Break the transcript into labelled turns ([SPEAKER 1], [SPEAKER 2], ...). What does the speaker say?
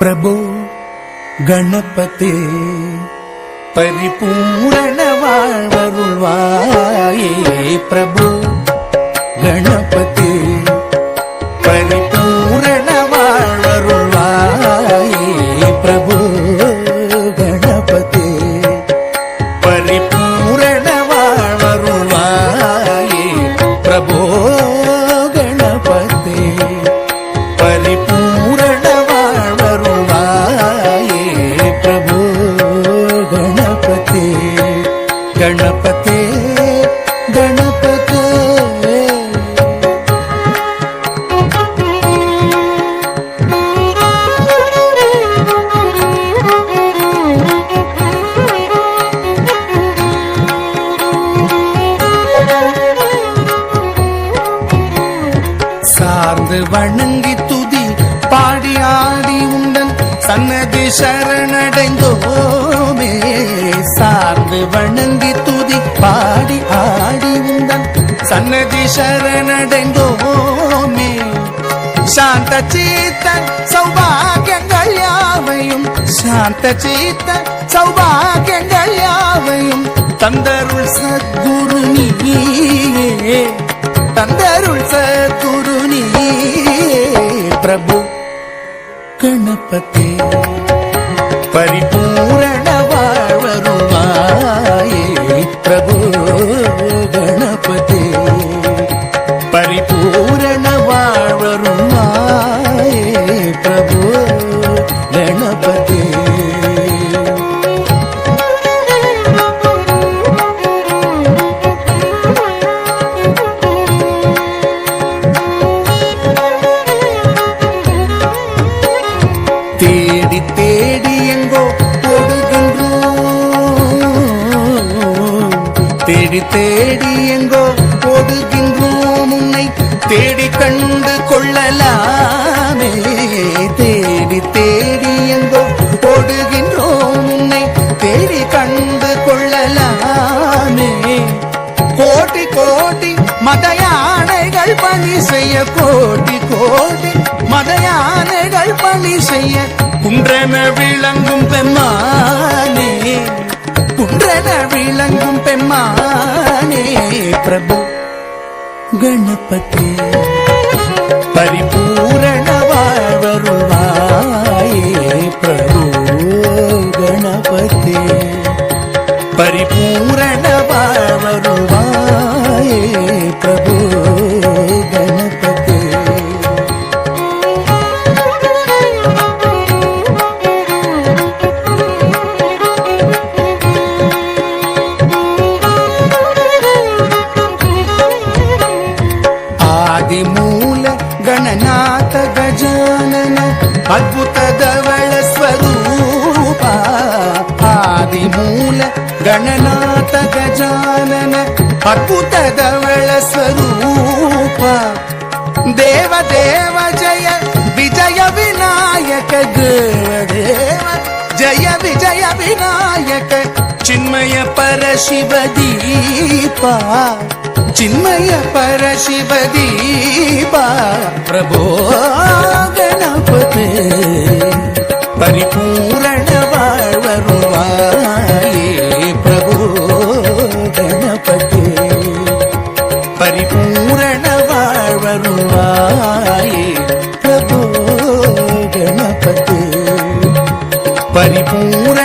[SPEAKER 1] प्रभो गणपते परिपूर्ण वाळवरुळ्वाये प्रभो गणपते परिपूर्ण वाळवरुळ्वाये प्रभो गणपते परिपूर्ण वाळवरुळ्वाये प्रभो गणपते परिपूर्ण वाळवरुळ्वाये प्रभो गणपते गणपते गणपते சார்ந்து வணங்கி துதி பாடி ஆடி உண்டன் சன்னதி சரணடைந்தோமே சார்ந்து வணங்கி துதி பாடி ஆடி உண்டன் சன்னதி சரணடைந்தோமே சாந்த சீத்தன் சௌபாகியங்கள் யாவையும் சாந்த சீத்தன் சௌபாகியங்கள் யாவையும் தந்தருள் சத்குரு நீயே தந்தருள் சத்குரு நீயே பிரபு गणपते परिपूर्ण वाळवरुळ्वाये प्रभु गणपते परिपूर्ण वाळवरुळ्वाये प्रभु गणपते தேடி தேடி எங்கோ ஓடுகின்றோம் தேடி தேடி எங்கோ ஓடுகின்றோம் உன்னை தேடி கண்டு கொள்ளலாமே தேடி தேடி எங்கோ ஓடுகின்றோம் உன்னை தேடி கண்டு கொள்ளலாமே கோடி கோடி மத யானைகள் பணி செய்ய கோடி கோடி மத யானைகள் பணி செய்ய குன்றென விளங்கும் பெம்மானே குன்றென விளங்கும் பெம்மானே பிரபு गणपते परिपूर्ण वाळवरुळ्वाये प्रभु गणपते परिपूर्ण वाळवरुळ्वाये प्रभु गणपते आदिमूल गणनाथ गजानन अद्भुत धवल स्वरूप आदिमूल गणनाथ गजानन अद्भुत धवल स्वरूप देव देव जय विजय विनायक देव जय विजय विनायक चिन्मय परशिव दीपा चिन्मय परशिव दीपा प्रभो गणपते परिपूर्ण वाळवरुळ्वाये प्रभो गणपते परिपूर्ण वाळवरुळ्वाये प्रभो गणपते परिपूर्ण